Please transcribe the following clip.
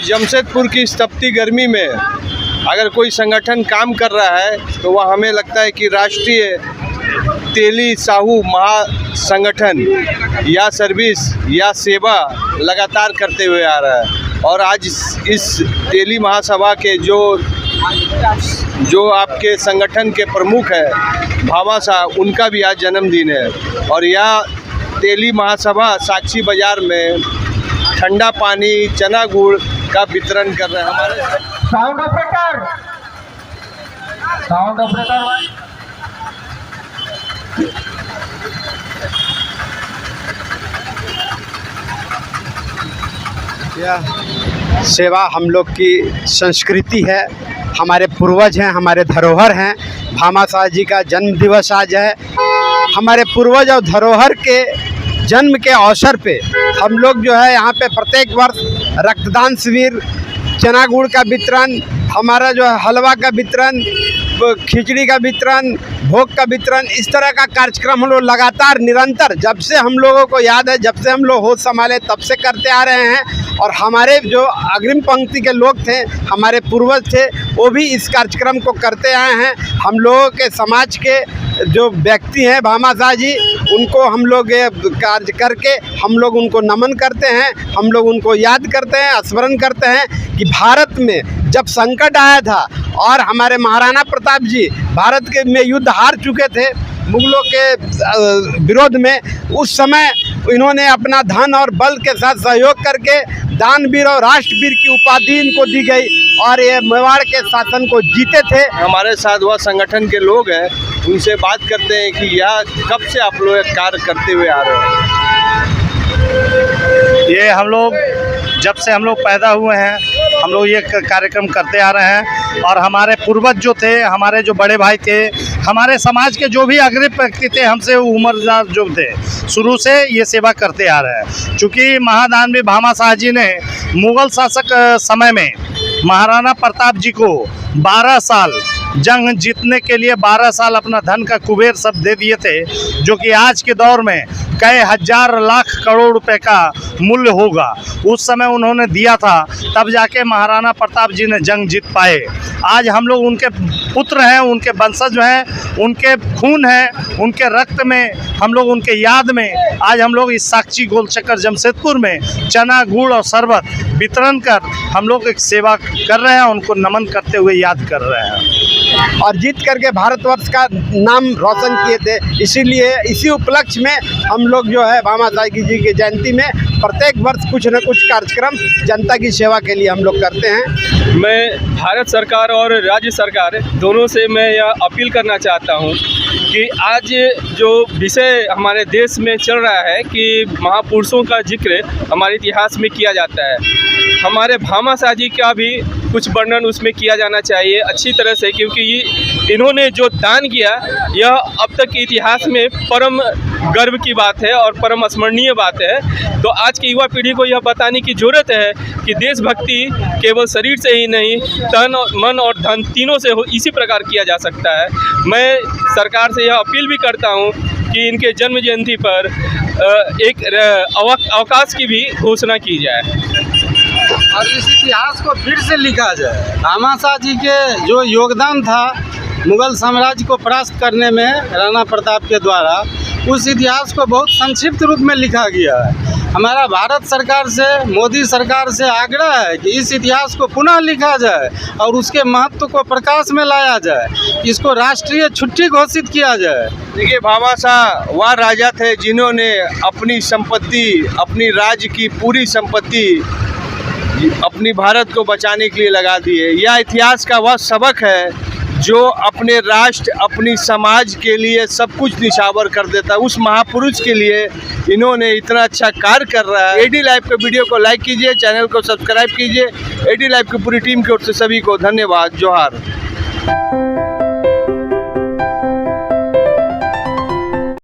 जमशेदपुर की इस तपती गर्मी में अगर कोई संगठन काम कर रहा है तो वह हमें लगता है कि राष्ट्रीय तेली साहू महासंगठन या सर्विस या सेवा लगातार करते हुए आ रहा है। और आज इस तेली महासभा के जो आपके संगठन के प्रमुख है भामाशाह, उनका भी आज जन्मदिन है। और यह तेली महासभा साक्षी बाजार में ठंडा पानी चना गुड़ का वितरण कर रहे हैं। हमारे साउंड ऑपरेटर यह सेवा हम लोग की संस्कृति है, हमारे पूर्वज हैं, हमारे धरोहर हैं। भामाशाह जी का जन्म दिवस आज है। हमारे पूर्वज और धरोहर के जन्म के अवसर पे हम लोग जो है यहाँ पे प्रत्येक वर्ष रक्तदान शिविर, चना गुड़ का वितरण, हमारा जो है हलवा का वितरण, खिचड़ी का वितरण, भोग का वितरण, इस तरह का कार्यक्रम हम लोग लगातार निरंतर, जब से हम लोगों को याद है, जब से हम लोग होश संभाले तब से करते आ रहे हैं। और हमारे जो अग्रिम पंक्ति के लोग थे, हमारे पूर्वज थे, वो भी इस कार्यक्रम को करते आए हैं। हम लोगों के समाज के जो व्यक्ति हैं भामाशाह जी, उनको हम लोग कार्य करके हम लोग उनको नमन करते हैं, हम लोग उनको याद करते हैं, स्मरण करते हैं कि भारत में जब संकट आया था और हमारे महाराणा प्रताप जी भारत के में युद्ध हार चुके थे मुगलों के विरोध में, उस समय इन्होंने अपना धन और बल के साथ सहयोग करके दानवीर और राष्ट्रवीर की उपाधि इनको दी गई और ये मेवाड़ के शासन को जीते थे। हमारे साथ वह संगठन के लोग हैं, उनसे बात करते हैं कि यह कब से आप लोग कार्य करते हुए आ रहे हैं। ये हम लोग जब से हम लोग पैदा हुए हैं हम लोग ये कार्यक्रम करते आ रहे हैं। और हमारे पूर्वज जो थे, हमारे जो बड़े भाई थे, हमारे समाज के जो भी अग्रणी व्यक्ति थे, हमसे उम्रदार जो थे, शुरू से ये सेवा करते आ रहे हैं। चूँकि महादानवीर भामाशाह जी ने मुग़ल शासक समय में महाराणा प्रताप जी को 12 साल जंग जीतने के लिए 12 साल अपना धन का कुबेर सब दे दिए थे, जो कि आज के दौर में कई हजार लाख करोड़ रुपए का मूल्य होगा। उस समय उन्होंने दिया था, तब जाके महाराणा प्रताप जी ने जंग जीत पाए। आज हम लोग उनके पुत्र हैं, उनके वंशज हैं, उनके खून हैं, उनके रक्त में हम लोग उनके याद में आज हम लोग इस साक्षी गोलचक्कर जमशेदपुर में चना गुड़ और शरबत वितरण कर हम लोग एक सेवा कर रहे हैं, उनको नमन करते हुए याद कर रहे हैं। और जीत करके भारतवर्ष का नाम रोशन किए थे। इसीलिए इसी उपलक्ष्य में हम लोग जो है भामाशाह जी की जयंती में प्रत्येक वर्ष कुछ न कुछ कार्यक्रम जनता की सेवा के लिए हम लोग करते हैं। मैं भारत सरकार और राज्य सरकार दोनों से मैं यह अपील करना चाहता हूं कि आज जो विषय हमारे देश में चल रहा है कि महापुरुषों का जिक्र हमारे इतिहास में किया जाता है, हमारे भामाशाह जी का भी कुछ वर्णन उसमें किया जाना चाहिए अच्छी तरह से, क्योंकि इन्होंने जो दान किया यह अब तक के इतिहास में परम गर्व की बात है और परम स्मरणीय बात है। तो आज की युवा पीढ़ी को यह बताने की ज़रूरत है कि देशभक्ति केवल शरीर से ही नहीं, तन और मन और धन तीनों से इसी प्रकार किया जा सकता है। मैं सरकार से यह अपील भी करता हूँ कि इनके जन्म जयंती पर एक अवकाश की भी घोषणा की जाए और इस इतिहास को फिर से लिखा जाए। भामाशाह जी के जो योगदान था मुग़ल साम्राज्य को परास्त करने में राणा प्रताप के द्वारा, उस इतिहास को बहुत संक्षिप्त रूप में लिखा गया है। हमारा भारत सरकार से, मोदी सरकार से आग्रह है कि इस इतिहास को पुनः लिखा जाए और उसके महत्व को प्रकाश में लाया जाए, इसको राष्ट्रीय छुट्टी घोषित किया जाए। देखिए, भामाशाह वह राजा थे जिन्होंने अपनी संपत्ति, अपनी राज्य की पूरी संपत्ति अपनी भारत को बचाने के लिए लगा दी है। यह इतिहास का वह सबक है जो अपने राष्ट्र, अपनी समाज के लिए सब कुछ निछावर कर देता है। उस महापुरुष के लिए इन्होंने इतना अच्छा कार्य कर रहा है। एडी लाइव के वीडियो को लाइक कीजिए, चैनल को सब्सक्राइब कीजिए। एडी लाइव की पूरी टीम की ओर से सभी को धन्यवाद। जोहार।